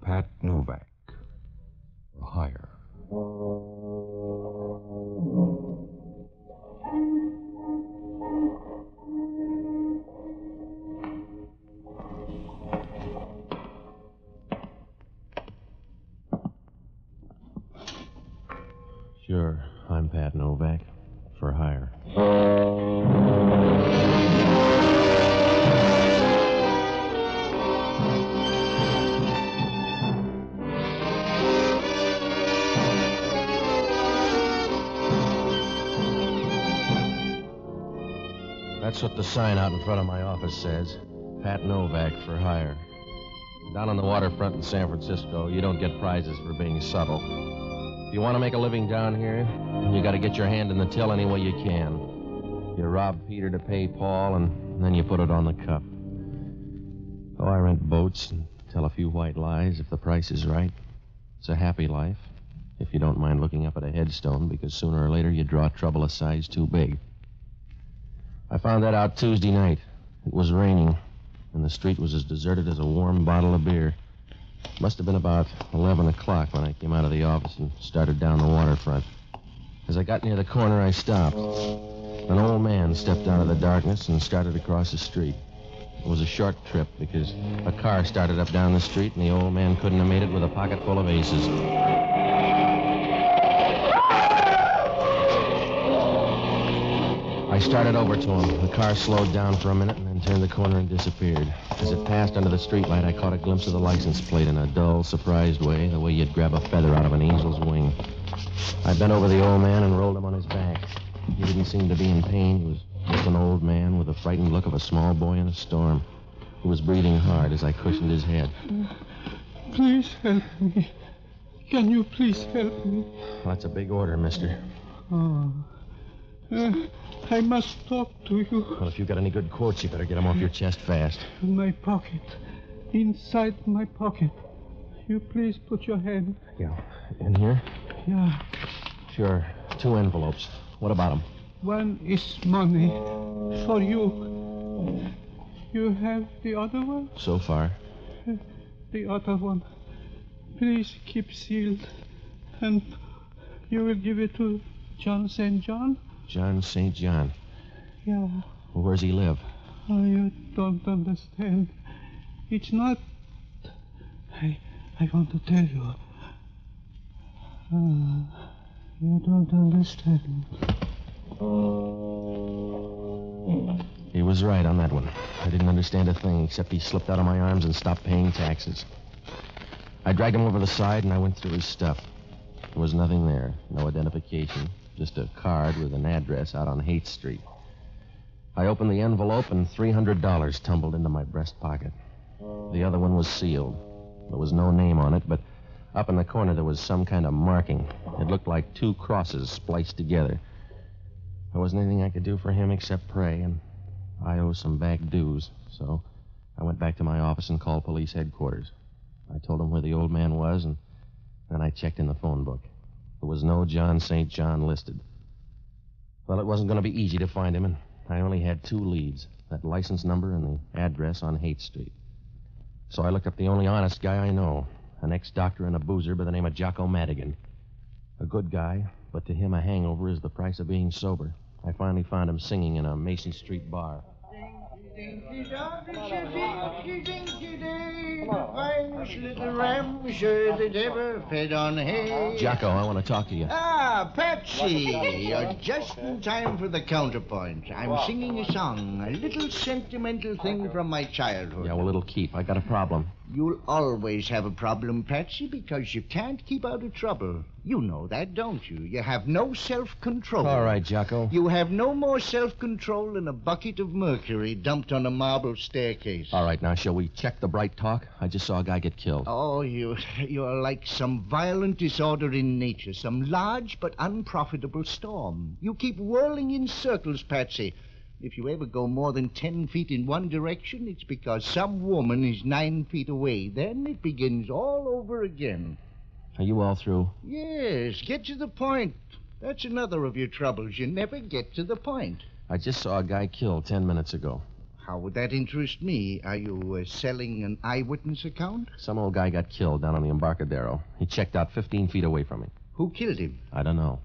Pat Novak. For hire. Sure, I'm Pat Novak. For hire. That's what the sign out in front of my office says. Pat Novak for hire. Down on the waterfront in San Francisco, you don't get prizes for being subtle. If you want to make a living down here, you got to get your hand in the till any way you can. You rob Peter to pay Paul, and then you put it on the cuff. Oh, I rent boats and tell a few white lies if the price is right. It's a happy life, if you don't mind looking up at a headstone, because sooner or later you draw trouble a size too big. I found that out Tuesday night. It was raining, and the street was as deserted as a warm bottle of beer. It must have been about 11 o'clock when I came out of the office and started down the waterfront. As I got near the corner, I stopped. An old man stepped out of the darkness and started across the street. It was a short trip because a car started up down the street, and the old man couldn't have made it with a pocket full of aces. I started over to him. The car slowed down for a minute and then turned the corner and disappeared. As it passed under the streetlight, I caught a glimpse of the license plate in a dull, surprised way, the way you'd grab a feather out of an angel's wing. I bent over the old man and rolled him on his back. He didn't seem to be in pain. He was just an old man with the frightened look of a small boy in a storm. He was breathing hard as I cushioned his head. Please help me. Can you please help me? Well, that's a big order, mister. Oh. I must talk to you. Well, if you've got any good quotes, you better get them off your chest fast. My pocket. Inside my pocket. You please put your hand. Yeah. In here? Yeah. Sure. 2 envelopes. What about them? One is money. For you. You have the other one? So far. The other one. Please keep sealed. And you will give it to John St. John? John St. John. Yeah. Well, where's he live? Oh, you don't understand. It's not... I want to tell you. You don't understand. He was right on that one. I didn't understand a thing, except he slipped out of my arms and stopped paying taxes. I dragged him over the side, and I went through his stuff. There was nothing there. No identification. Just a card with an address out on Haight Street. I opened the envelope, and $300 tumbled into my breast pocket. The other one was sealed. There was no name on it, but up in the corner there was some kind of marking. It looked like 2 crosses spliced together. There wasn't anything I could do for him except pray, and I owe some back dues. So I went back to my office and called police headquarters. I told them where the old man was, and then I checked in the phone book. There was no John St. John listed. Well, it wasn't going to be easy to find him, and I only had 2 leads, that license number and the address on Haight Street. So I looked up the only honest guy I know, an ex-doctor and a boozer by the name of Jocko Madigan. A good guy, but to him a hangover is the price of being sober. I finally found him singing in a Mason Street bar. Finest little ramsher that ever fed on hay. Jocko, I want to talk to you. Ah, Patsy, you're just in time for the counterpoint. I'm singing a song, a little sentimental thing from my childhood. Yeah, well, it'll keep. I got a problem. You'll always have a problem, Patsy, because you can't keep out of trouble. You know that, don't you? You have no self-control. All right, Jocko. You have no more self-control than a bucket of mercury dumped on a marble staircase. All right, now, shall we check the bright talk? I just saw a guy get killed. Oh, you're like some violent disorder in nature, some large but unprofitable storm. You keep whirling in circles, Patsy. If you ever go more than 10 feet in one direction, it's because some woman is 9 feet away. Then it begins all over again. Are you all through? Yes, get to the point. That's another of your troubles. You never get to the point. I just saw a guy killed 10 minutes ago. How would that interest me? Are you selling an eyewitness account? Some old guy got killed down on the Embarcadero. He checked out 15 feet away from me. Who killed him? I don't know.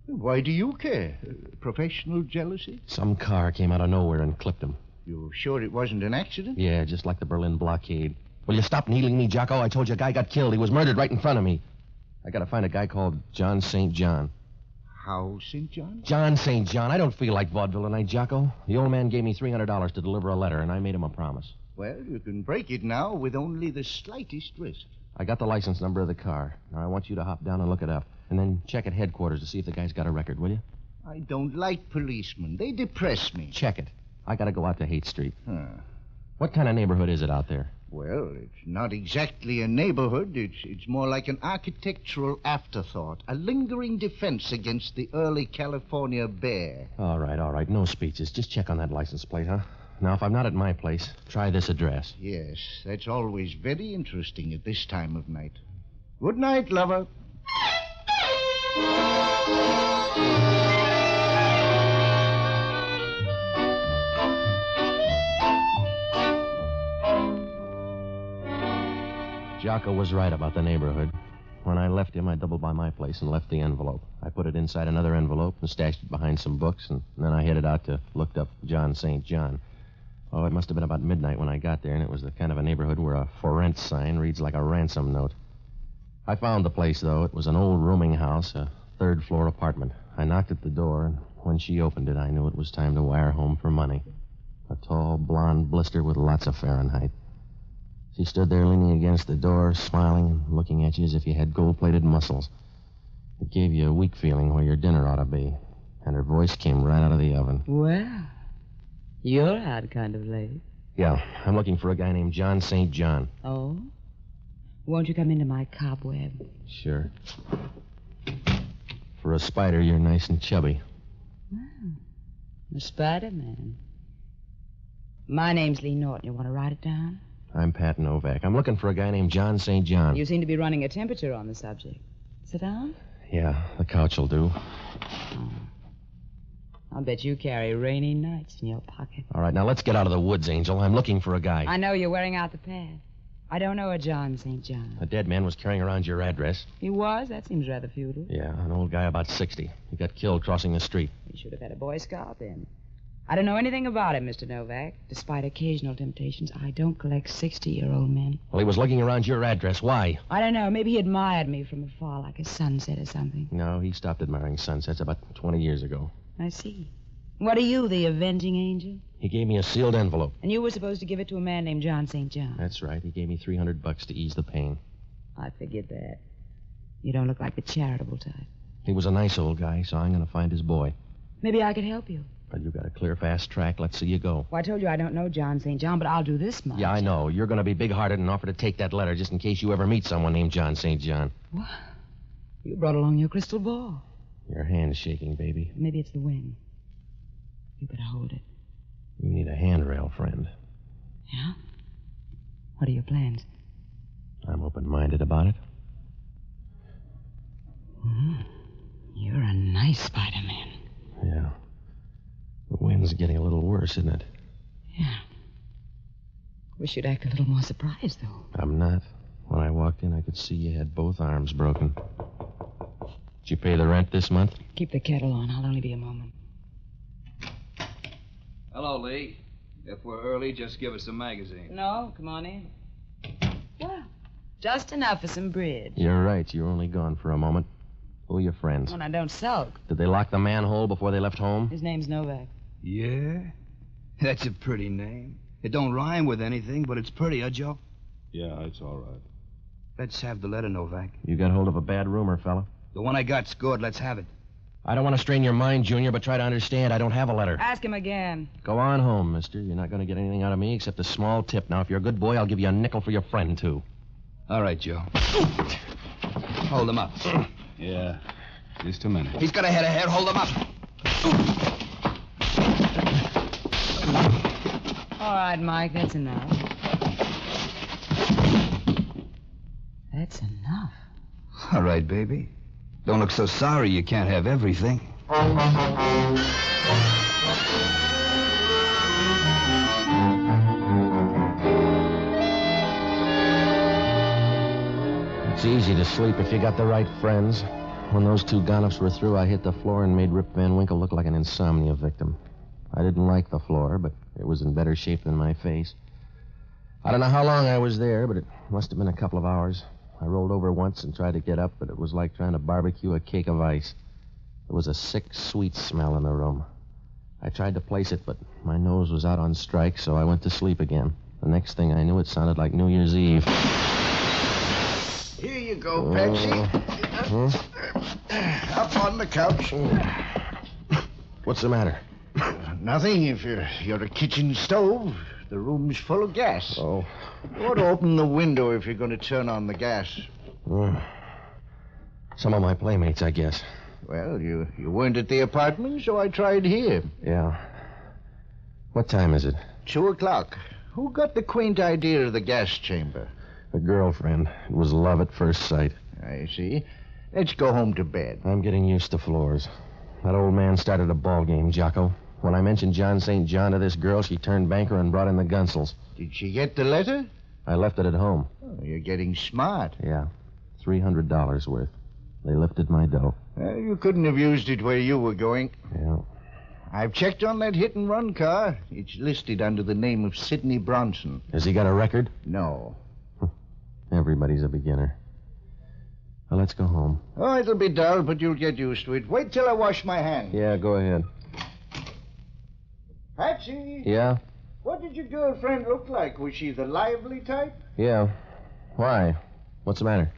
Why do you care? Professional jealousy? Some car came out of nowhere and clipped him. You sure it wasn't an accident? Yeah, just like the Berlin blockade. Will you stop needling me, Jocko? I told you a guy got killed. He was murdered right in front of me. I gotta find a guy called John St. John. How, St. John? John St. John. I don't feel like vaudeville tonight, Jocko. The old man gave me $300 to deliver a letter, and I made him a promise. Well, you can break it now with only the slightest risk. I got the license number of the car. Now, I want you to hop down and look it up, and then check at headquarters to see if the guy's got a record, will you? I don't like policemen. They depress me. Check it. I gotta go out to Haight Street. Huh. What kind of neighborhood is it out there? Well, it's not exactly a neighborhood. It's more like an architectural afterthought, a lingering defense against the early California bear. All right. No speeches. Just check on that license plate, huh? Now, if I'm not at my place, try this address. Yes, that's always very interesting at this time of night. Good night, lover. Jocko was right about the neighborhood. When I left him, I doubled by my place and left the envelope. I put it inside another envelope and stashed it behind some books, and then I headed out to look up John St. John. Oh, it must have been about midnight when I got there, and it was the kind of a neighborhood where a for rent sign reads like a ransom note. I found the place, though. It was an old rooming house, a third-floor apartment. I knocked at the door, and when she opened it, I knew it was time to wire home for money. A tall, blonde blister with lots of Fahrenheit. She stood there leaning against the door, smiling and looking at you as if you had gold-plated muscles. It gave you a weak feeling where your dinner ought to be. And her voice came right out of the oven. Well, you're out kind of late. Yeah, I'm looking for a guy named John St. John. Oh? Won't you come into my cobweb? Sure. For a spider, you're nice and chubby. Well, the Spider-Man. My name's Lee Norton. You want to write it down? I'm Pat Novak. I'm looking for a guy named John St. John. You seem to be running a temperature on the subject. Sit down. Yeah, the couch will do. Oh. I'll bet you carry rainy nights in your pocket. All right, now let's get out of the woods, Angel. I'm looking for a guy. I know you're wearing out the pad. I don't know a John St. John. A dead man was carrying around your address. He was? That seems rather feudal. Yeah, an old guy about 60. He got killed crossing the street. He should have had a Boy Scout then. I don't know anything about him, Mr. Novak. Despite occasional temptations, I don't collect 60-year-old men. Well, he was looking around your address. Why? I don't know. Maybe he admired me from afar, like a sunset or something. No, he stopped admiring sunsets about 20 years ago. I see. What are you, the avenging angel? He gave me a sealed envelope. And you were supposed to give it to a man named John St. John. That's right. He gave me $300 to ease the pain. I figured that. You don't look like the charitable type. He was a nice old guy, so I'm going to find his boy. Maybe I could help you. But you got a clear, fast track. Let's see you go. Well, I told you I don't know John St. John, but I'll do this much. Yeah, I know. You're going to be big-hearted and offer to take that letter just in case you ever meet someone named John St. John. What? You brought along your crystal ball. Your hand's shaking, baby. Maybe it's the wind. You better hold it. You need a handrail, friend. Yeah? What are your plans? I'm open-minded about it. You're a nice Spider-Man. Yeah. The wind's getting a little worse, isn't it? Yeah. Wish you'd act a little more surprised, though. I'm not. When I walked in, I could see you had both arms broken. Did you pay the rent this month? Keep the kettle on. I'll only be a moment. Hello, Lee. If we're early, just give us a magazine. No, come on in. Well, just enough for some bridge. You're right. You were only gone for a moment. Who are your friends? Oh, now don't sulk. Did they lock the manhole before they left home? His name's Novak. Yeah? That's a pretty name. It don't rhyme with anything, but it's pretty, huh, Joe? Yeah, it's all right. Let's have the letter, Novak. You got hold of a bad rumor, fella. The one I got's good. Let's have it. I don't want to strain your mind, Junior, but try to understand. I don't have a letter. Ask him again. Go on home, mister. You're not going to get anything out of me except a small tip. Now, if you're a good boy, I'll give you a nickel for your friend, too. All right, Joe. Hold him up. Yeah, just a minute. He's got a head of hair. Hold him up. All right, Mike, that's enough. That's enough. All right, baby. Don't look so sorry you can't have everything. It's easy to sleep if you got the right friends. When those two gonnoffs were through, I hit the floor and made Rip Van Winkle look like an insomnia victim. I didn't like the floor, but it was in better shape than my face. I don't know how long I was there, but it must have been a couple of hours. I rolled over once and tried to get up, but it was like trying to barbecue a cake of ice. There was a sick, sweet smell in the room. I tried to place it, but my nose was out on strike, so I went to sleep again. The next thing I knew, it sounded like New Year's Eve. Here you go, Patsy. Up on the couch. What's the matter? Nothing. If you're a kitchen stove, the room's full of gas. Oh. You ought to open the window if you're going to turn on the gas. Some of my playmates, I guess. Well, you weren't at the apartment, so I tried here. Yeah. What time is it? 2:00. Who got the quaint idea of the gas chamber? A girlfriend. It was love at first sight. I see. Let's go home to bed. I'm getting used to floors. That old man started a ball game, Jocko. When I mentioned John St. John to this girl, she turned banker and brought in the Gunsels. Did she get the letter? I left it at home. Oh, you're getting smart. Yeah. $300 worth. They lifted my dough. Well, you couldn't have used it where you were going. Yeah. I've checked on that hit-and-run car. It's listed under the name of Sidney Bronson. Has he got a record? No. Everybody's a beginner. Well, let's go home. Oh, it'll be dull, but you'll get used to it. Wait till I wash my hands. Yeah, go ahead. Patsy? Yeah? What did your girlfriend look like? Was she the lively type? Yeah. Why? What's the matter?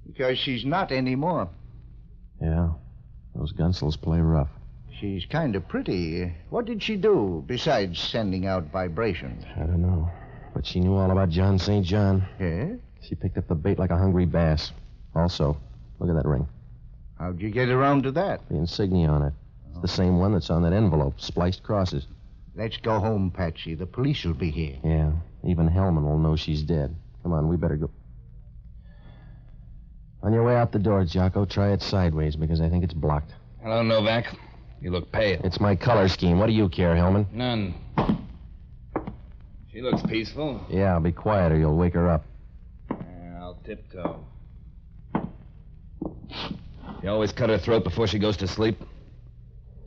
Because she's not anymore. Yeah. Those Gunsels play rough. She's kind of pretty. What did she do besides sending out vibrations? I don't know. But she knew all about John St. John. Yeah? She picked up the bait like a hungry bass. Also, look at that ring. How'd you get around to that? The insignia on it. It's the same one that's on that envelope, spliced crosses. Let's go home, Patsy. The police will be here. Yeah, even Hellman will know she's dead. Come on, we better go. On your way out the door, Jocko, try it sideways because I think it's blocked. Hello, Novak. You look pale. It's my color scheme. What do you care, Hellman? None. She looks peaceful. Yeah, be quiet or you'll wake her up. I'll tiptoe. You always cut her throat before she goes to sleep?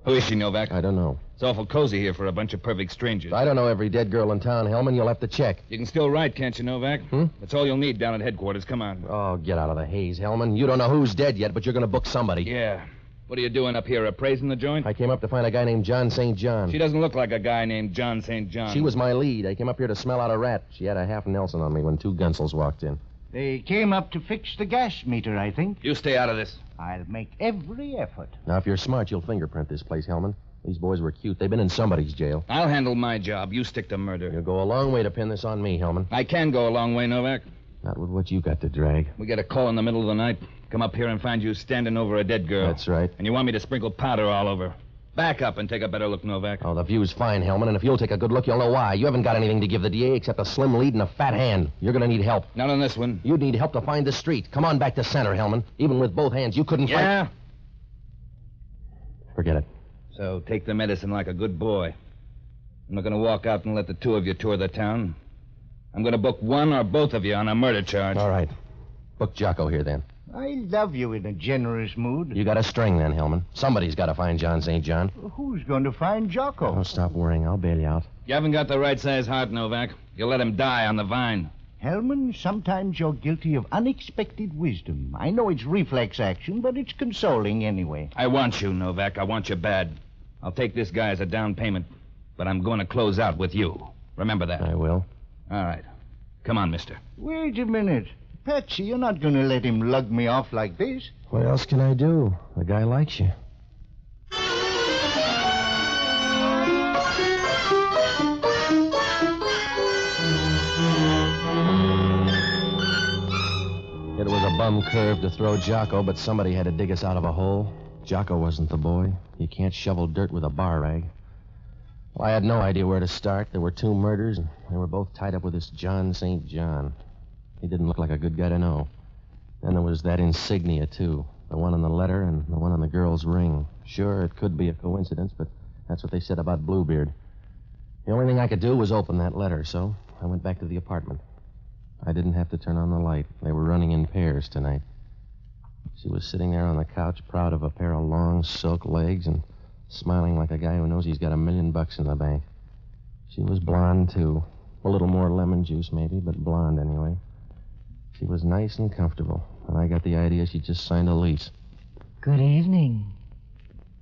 Who is she, Novak? I don't know. It's awful cozy here for a bunch of perfect strangers. I don't know every dead girl in town, Hellman. You'll have to check. You can still write, can't you, Novak? That's all you'll need down at headquarters. Come on. Oh, get out of the haze, Hellman. You don't know who's dead yet, but you're going to book somebody. Yeah. What are you doing up here, appraising the joint? I came up to find a guy named John St. John. She doesn't look like a guy named John St. John. She was my lead. I came up here to smell out a rat. She had a half Nelson on me when two Gunsels walked in. They came up to fix the gas meter, I think. You stay out of this. I'll make every effort. Now, if you're smart, you'll fingerprint this place, Hellman. These boys were cute. They've been in somebody's jail. I'll handle my job. You stick to murder. You'll go a long way to pin this on me, Hellman. I can go a long way, Novak. Not with what you got to drag. We get a call in the middle of the night. Come up here and find you standing over a dead girl. That's right. And you want me to sprinkle powder all over. Back up and take a better look, Novak. Oh, the view's fine, Hellman, and if you'll take a good look, you'll know why. You haven't got anything to give the DA except a slim lead and a fat hand. You're going to need help. Not on this one. You'd need help to find the street. Come on back to center, Hellman. Even with both hands, you couldn't Yeah? find... Forget it. So take the medicine like a good boy. I'm not going to walk out and let the two of you tour the town. I'm going to book one or both of you on a murder charge. All right. Book Jocko here, then. I love you in a generous mood. You got a string, then, Hellman. Somebody's got to find John St. John. Who's going to find Jocko? Don't stop worrying. I'll bail you out. You haven't got the right size heart, Novak. You'll let him die on the vine. Hellman, sometimes you're guilty of unexpected wisdom. I know it's reflex action, but it's consoling anyway. I want you, Novak. I want you bad. I'll take this guy as a down payment, but I'm going to close out with you. Remember that. I will. All right. Come on, mister. Wait a minute. Patsy, you're not going to let him lug me off like this. What else can I do? The guy likes you. It was a bum curve to throw Jocko, but somebody had to dig us out of a hole. Jocko wasn't the boy. You can't shovel dirt with a bar rag. Well, I had no idea where to start. There were two murders, and they were both tied up with this John St. John. He didn't look like a good guy to know. Then there was that insignia, too. The one on the letter and the one on the girl's ring. Sure, it could be a coincidence, but that's what they said about Bluebeard. The only thing I could do was open that letter, so I went back to the apartment. I didn't have to turn on the light. They were running in pairs tonight. She was sitting there on the couch, proud of a pair of long silk legs and smiling like a guy who knows he's got $1 million in the bank. She was blonde, too. A little more lemon juice, maybe, but blonde anyway. She was nice and comfortable, and I got the idea she just signed a lease. Good evening.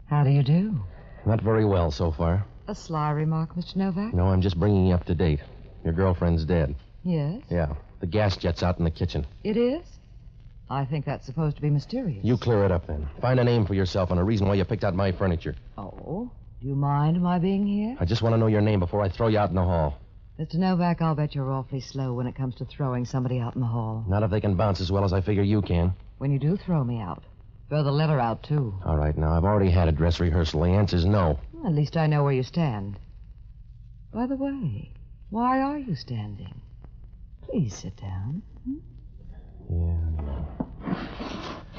How do you do? Not very well so far. A sly remark, Mr. Novak? No, I'm just bringing you up to date. Your girlfriend's dead. Yes? Yeah. The gas jet's out in the kitchen. It is? I think that's supposed to be mysterious. You clear it up, then. Find a name for yourself and a reason why you picked out my furniture. Oh? Do you mind my being here? I just want to know your name before I throw you out in the hall. Mr. Novak, I'll bet you're awfully slow when it comes to throwing somebody out in the hall. Not if they can bounce as well as I figure you can. When you do throw me out, throw the letter out, too. All right, now, I've already had a dress rehearsal. The answer's no. At least I know where you stand. By the way, why are you standing? Please sit down. Yeah.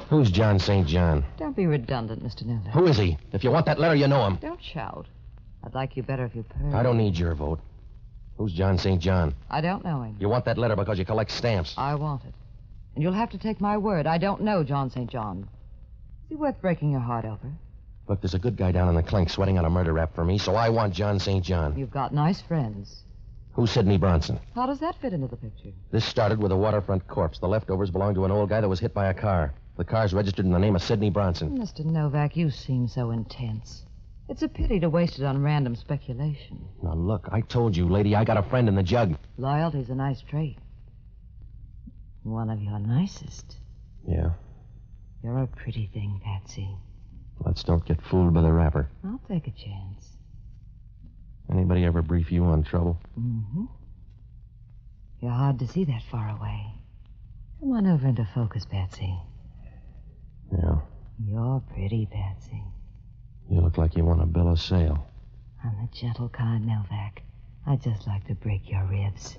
Who's John St. John? Don't be redundant, Mr. Novak. Who is he? If you want that letter, you know him. Don't shout. I'd like you better if you purred. I don't need your vote. Who's John St. John? I don't know him. You want that letter because you collect stamps. I want it. And you'll have to take my word. I don't know John St. John. Is he worth breaking your heart over? Look, there's a good guy down in the clink sweating on a murder rap for me, so I want John St. John. You've got nice friends. Who's Sidney Bronson? How does that fit into the picture? This started with a waterfront corpse. The leftovers belong to an old guy that was hit by a car. The car's registered in the name of Sidney Bronson. Mr. Novak, you seem so intense. It's a pity to waste it on random speculation. Now, look, I told you, lady, I got a friend in the jug. Loyalty's a nice trait. One of your nicest. Yeah? You're a pretty thing, Patsy. Let's don't get fooled by the rapper. I'll take a chance. Anybody ever brief you on trouble? Mm-hmm. You're hard to see that far away. Come on over into focus, Patsy. Yeah. You're pretty, Patsy. You look like you want to bill a sale. I'm the gentle kind, Novak. I'd just like to break your ribs.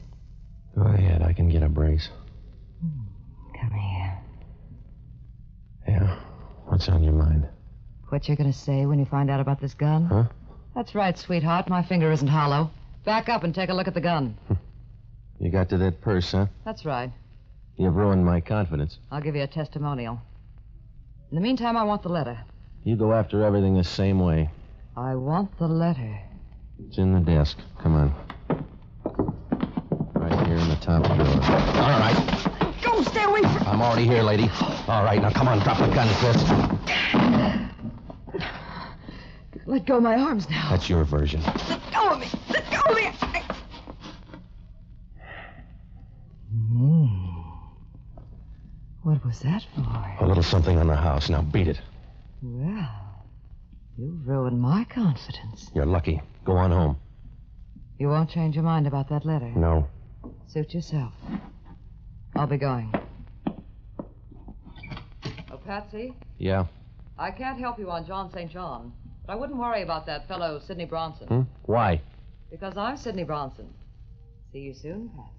Go ahead, I can get a brace. Come here. Yeah? What's on your mind? What you're going to say when you find out about this gun? Huh? That's right, sweetheart. My finger isn't hollow. Back up and take a look at the gun. You got to that purse, huh? That's right. You've ruined my confidence. I'll give you a testimonial. In the meantime, I want the letter. You go after everything the same way. I want the letter. It's in the desk. Come on. Right here in the top drawer. All right. Go, stay away from... I'm already here, lady. All right, now come on, drop the gun, sis. Let go of my arms now. That's your version. Let go of me. Let go of me. What was that for? A little something on the house. Now beat it. Well, you've ruined my confidence. You're lucky. Go on home. You won't change your mind about that letter? No. Suit yourself. I'll be going. Oh, Patsy? Yeah? I can't help you on John St. John, but I wouldn't worry about that fellow, Sidney Bronson. Why? Because I'm Sidney Bronson. See you soon, Patsy.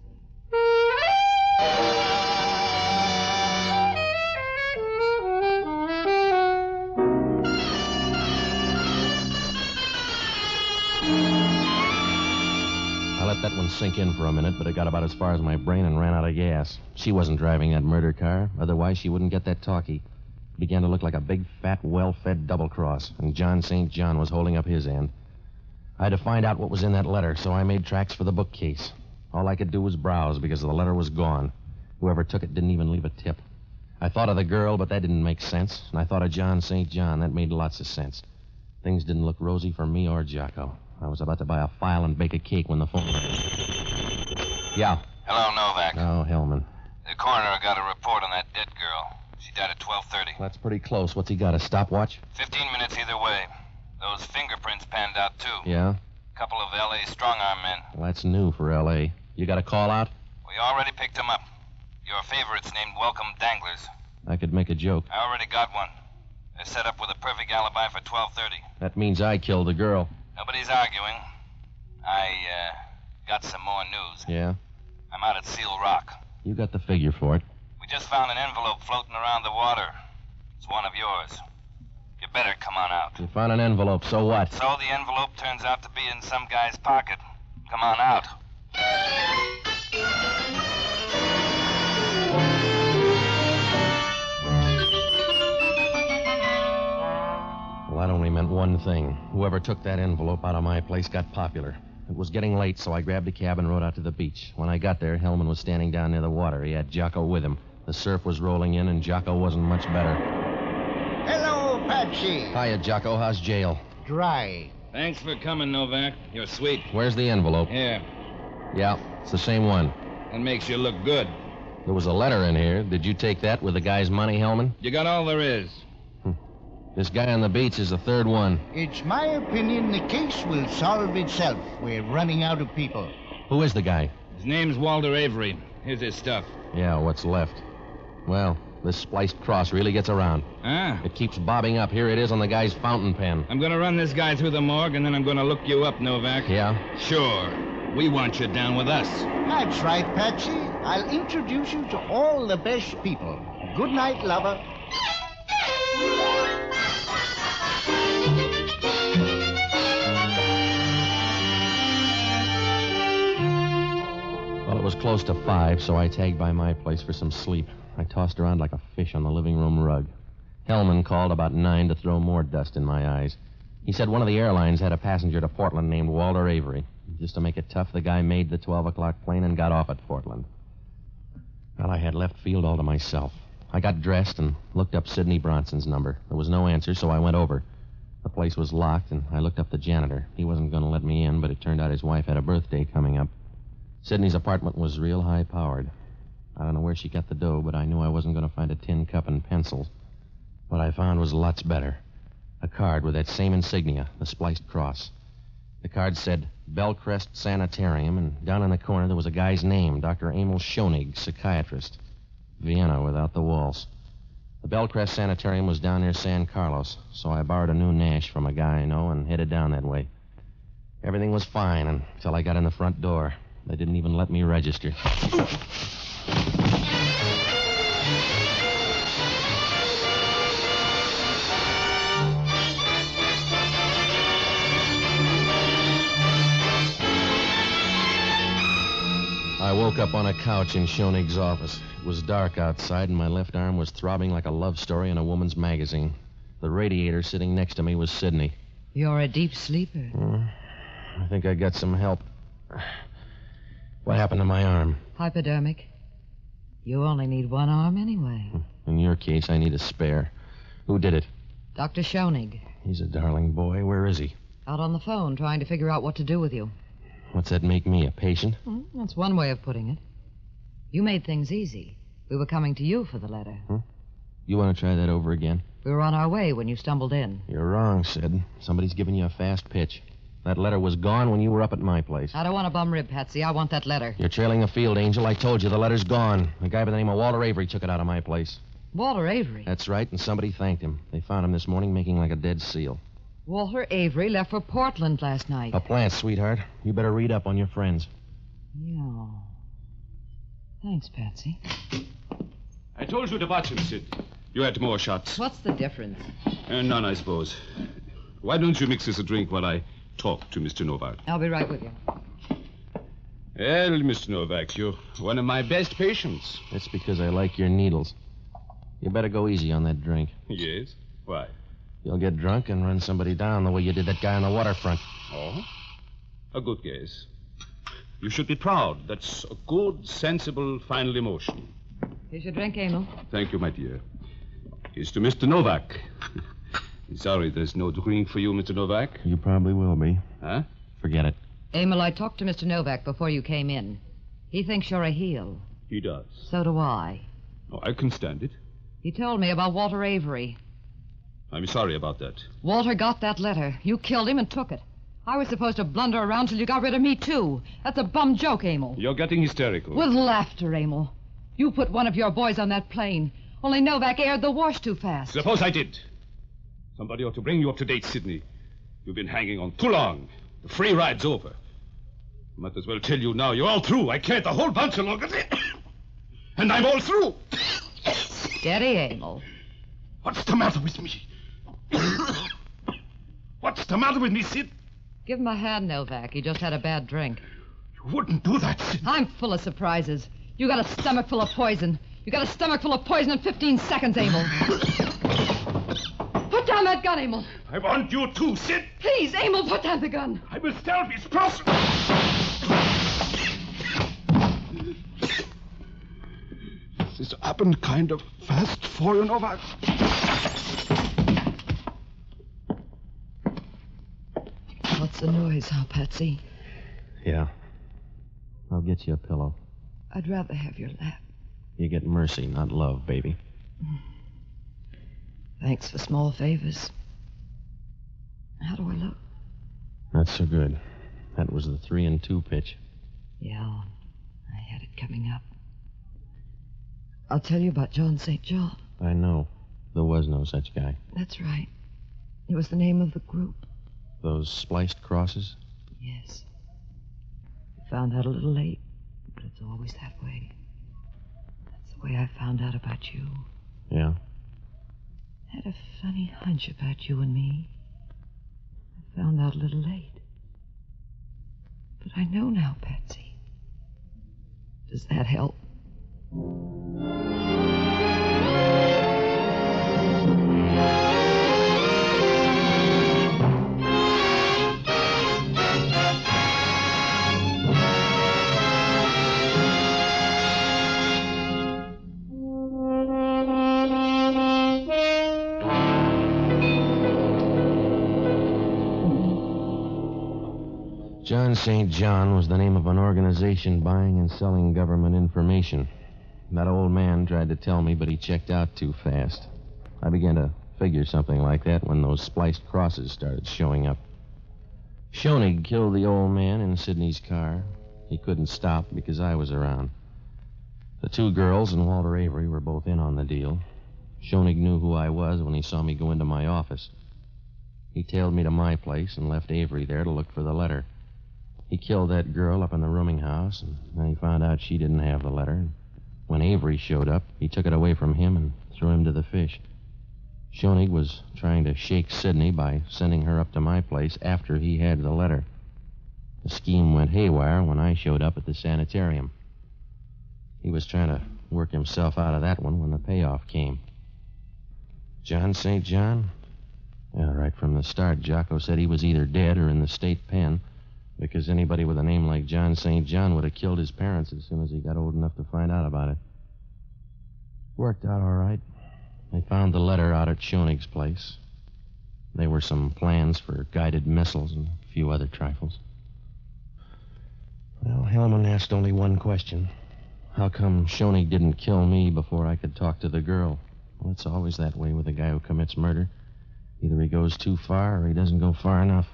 I let that one sink in for a minute, but it got about as far as my brain and ran out of gas. She wasn't driving that murder car. Otherwise, she wouldn't get that talkie. It began to look like a big, fat, well-fed double-cross, and John St. John was holding up his end. I had to find out what was in that letter, so I made tracks for the bookcase. All I could do was browse because the letter was gone. Whoever took it didn't even leave a tip. I thought of the girl, but that didn't make sense. And I thought of John St. John. That made lots of sense. Things didn't look rosy for me or Jocko. I was about to buy a file and bake a cake when the phone rang. Yeah. Hello, Novak. Oh, Hellman. The coroner got a report on that dead girl. She died at 12:30. That's pretty close. What's he got, a stopwatch? 15 minutes either way. Those fingerprints panned out, too. Yeah? Couple of L.A. strong-arm men. Well, that's new for L.A. You got a call out? We already picked them up. Your favorite's named Welcome Danglers. I could make a joke. I already got one. They're set up with a perfect alibi for 12:30. That means I killed the girl. Nobody's arguing. I got some more news. Yeah? I'm out at Seal Rock. You got the figure for it. We just found an envelope floating around the water. It's one of yours. You better come on out. You found an envelope, so what? So the envelope turns out to be in some guy's pocket. Come on out. one thing. Whoever took that envelope out of my place got popular. It was getting late, so I grabbed a cab and rode out to the beach. When I got there, Hellman was standing down near the water. He had Jocko with him. The surf was rolling in, and Jocko wasn't much better. Hello, Patsy. Hiya, Jocko. How's jail? Dry. Thanks for coming, Novak. You're sweet. Where's the envelope? Here. Yeah, it's the same one. That makes you look good. There was a letter in here. Did you take that with the guy's money, Hellman? You got all there is. This guy on the beach is the third one. It's my opinion the case will solve itself. We're running out of people. Who is the guy? His name's Walter Avery. Here's his stuff. Yeah, what's left? Well, this spliced cross really gets around. Ah? It keeps bobbing up. Here it is on the guy's fountain pen. I'm gonna run this guy through the morgue, and then I'm gonna look you up, Novak. Yeah? Sure. We want you down with us. That's right, Patsy. I'll introduce you to all the best people. Good night, lover. Well, it was close to 5, so I tagged by my place for some sleep. I tossed around like a fish on the living room rug. Hellman called about 9 to throw more dust in my eyes. He said one of the airlines had a passenger to Portland named Walter Avery. Just to make it tough, the guy made the 12 o'clock plane and got off at Portland. Well, I had left field all to myself. I got dressed and looked up Sidney Bronson's number. There was no answer, so I went over. The place was locked, and I looked up the janitor. He wasn't going to let me in, but it turned out his wife had a birthday coming up. Sidney's apartment was real high-powered. I don't know where she got the dough, but I knew I wasn't going to find a tin cup and pencils. What I found was lots better. A card with that same insignia, the spliced cross. The card said Bellcrest Sanitarium, and down in the corner there was a guy's name, Dr. Emil Schoenig, psychiatrist. Vienna without the waltz. The Bellcrest Sanitarium was down near San Carlos, so I borrowed a new Nash from a guy I know and headed down that way. Everything was fine until I got in the front door. They didn't even let me register. I woke up on a couch in Schoenig's office. It was dark outside, and my left arm was throbbing like a love story in a woman's magazine. The radiator sitting next to me was Sidney. You're a deep sleeper. I think I got some help. What happened to my arm? Hypodermic. You only need one arm anyway. In your case, I need a spare. Who did it? Dr. Schoenig. He's a darling boy. Where is he? Out on the phone trying to figure out what to do with you. What's that make me, a patient? That's one way of putting it. You made things easy. We were coming to you for the letter. You want to try that over again? We were on our way when you stumbled in. You're wrong, Sid. Somebody's giving you a fast pitch. That letter was gone when you were up at my place. I don't want a bum rib, Patsy. I want that letter. You're trailing the field, Angel. I told you the letter's gone. A guy by the name of Walter Avery took it out of my place. Walter Avery? That's right, and somebody thanked him. They found him this morning making like a dead seal. Walter Avery left for Portland last night. A plant, sweetheart. You better read up on your friends. Yeah. Thanks, Patsy. I told you to watch him, Sid. You had more shots. What's the difference? None, I suppose. Why don't you mix us a drink while I talk to Mr. Novak? I'll be right with you. Well, Mr. Novak, you're one of my best patients. That's because I like your needles. You better go easy on that drink. Yes? Why? You'll get drunk and run somebody down the way you did that guy on the waterfront. Oh? A good guess. You should be proud. That's a good, sensible, final emotion. Here's your drink, Emil. Thank you, my dear. Here's to Mr. Novak. Sorry there's no drink for you, Mr. Novak. You probably will be. Huh? Forget it. Emil, I talked to Mr. Novak before you came in. He thinks you're a heel. He does. So do I. Oh, I can stand it. He told me about Walter Avery. I'm sorry about that. Walter got that letter. You killed him and took it. I was supposed to blunder around till you got rid of me, too. That's a bum joke, Emil. You're getting hysterical. With laughter, Emil. You put one of your boys on that plane. Only Novak aired the wash too fast. Suppose I did. Somebody ought to bring you up to date, Sidney. You've been hanging on too long. The free ride's over. Might as well tell you now. You're all through. I cleared the whole bunch along with it. And I'm all through. Steady, Emil. What's the matter with me? What's the matter with me, Sid? Give him a hand, Novak. He just had a bad drink. You wouldn't do that, Sid. I'm full of surprises. You got a stomach full of poison. You got a stomach full of poison in 15 seconds, Emil. Put down that gun, Emil. I want you to, Sid. Please, Emil, put down the gun. I will stop his process. This happened kind of fast for you, Novak. What's the noise, huh, Patsy? Yeah. I'll get you a pillow. I'd rather have your lap. You get mercy, not love, baby. Thanks for small favors. How do I look? Not so good. That was the 3-2 pitch. Yeah, I had it coming up. I'll tell you about John St. John. I know. There was no such guy. That's right. It was the name of the group. Those spliced crosses? Yes. Found out a little late, but it's always that way. That's the way I found out about you. Yeah? Had a funny hunch about you and me. I found out a little late. But I know now, Patsy. Does that help? John St. John was the name of an organization buying and selling government information. That old man tried to tell me, but he checked out too fast. I began to figure something like that when those spliced crosses started showing up. Schoenig killed the old man in Sidney's car. He couldn't stop because I was around. The two girls and Walter Avery were both in on the deal. Schoenig knew who I was when he saw me go into my office. He tailed me to my place and left Avery there to look for the letter. He killed that girl up in the rooming house, and then he found out she didn't have the letter. When Avery showed up, he took it away from him and threw him to the fish. Schoenig was trying to shake Sidney by sending her up to my place after he had the letter. The scheme went haywire when I showed up at the sanitarium. He was trying to work himself out of that one when the payoff came. John St. John? Yeah, right from the start, Jocko said he was either dead or in the state pen, because anybody with a name like John St. John would have killed his parents as soon as he got old enough to find out about it. Worked out all right. They found the letter out at Schoenig's place. There were some plans for guided missiles and a few other trifles. Well, Hellman asked only one question. How come Schoenig didn't kill me before I could talk to the girl? Well, it's always that way with a guy who commits murder. Either he goes too far or he doesn't go far enough.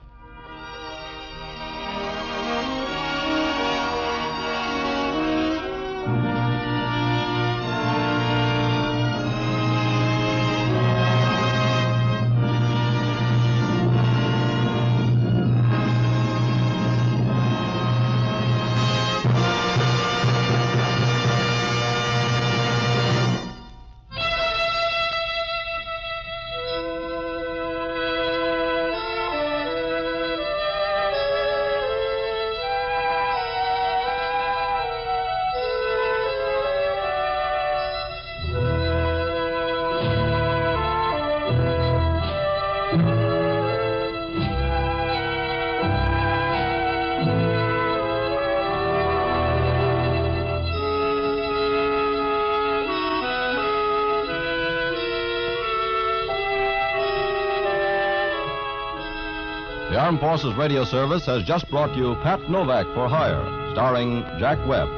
The Armed Forces Radio Service has just brought you Pat Novak for Hire, starring Jack Webb.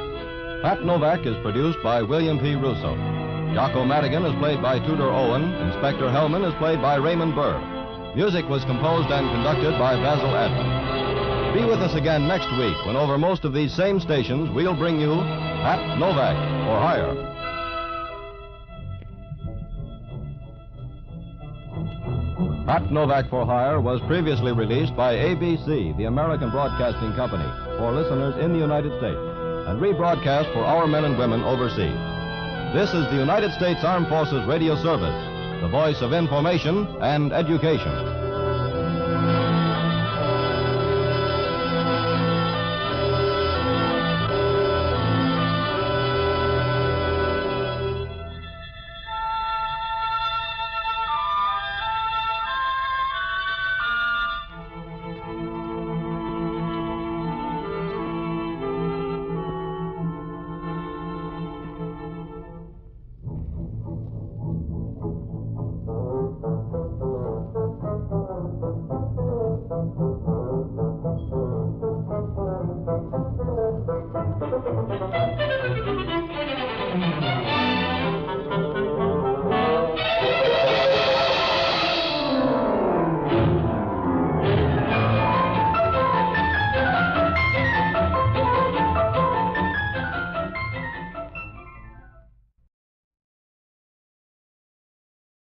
Pat Novak is produced by William P. Russo. Jocko Madigan is played by Tudor Owen. Inspector Hellman is played by Raymond Burr. Music was composed and conducted by Basil Adler. Be with us again next week when over most of these same stations we'll bring you Pat Novak for Hire. Pat Novak for Hire was previously released by ABC, the American Broadcasting Company, for listeners in the United States, and rebroadcast for our men and women overseas. This is the United States Armed Forces Radio Service, the voice of information and education.